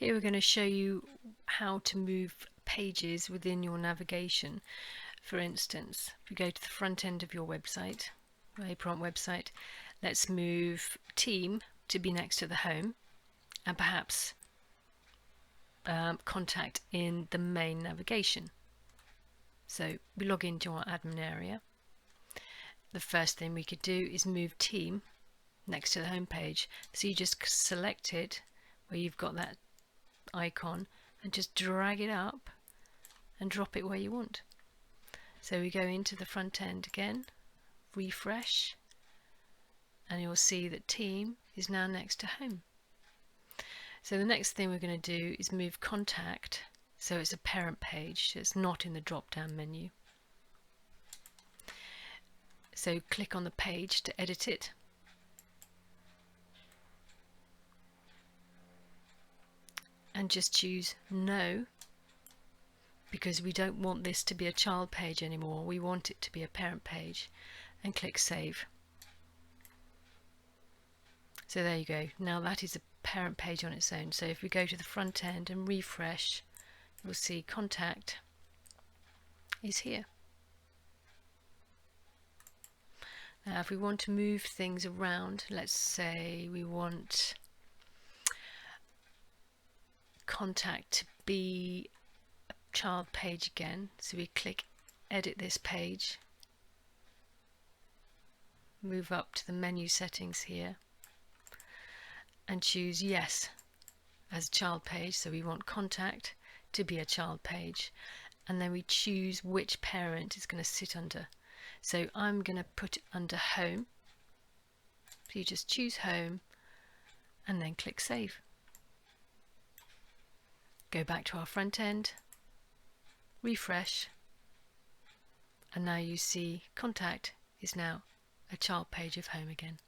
Here we're going to show you how to move pages within your navigation. For instance, if you go to the front end of your website, Prompt website, let's move team to be next to the home, and perhaps contact in the main navigation. So we log into our admin area. The first thing we could do is move team next to the home page. So you just select it where you've got that icon and just drag it up and drop it where you want. So we go into the front end again, refresh, and you'll see that team is now next to home. So the next thing we're going to do is move contact so it's a parent page, so it's not in the drop down menu. So click on the page to edit it, and just choose no, because we don't want this to be a child page anymore, we want it to be a parent page, and click save. So there you go, now that is a parent page on its own. So if we go to the front end and refresh, you'll see contact is here. Now if we want to move things around, let's say we want contact to be a child page again, so we click edit this page, move up to the menu settings here and choose yes as a child page, so we want contact to be a child page, and then we choose which parent is going to sit under. So I'm going to put it under home, so you just choose home and then click save. Go back to our front end, refresh, and now you see contact is now a child page of home again.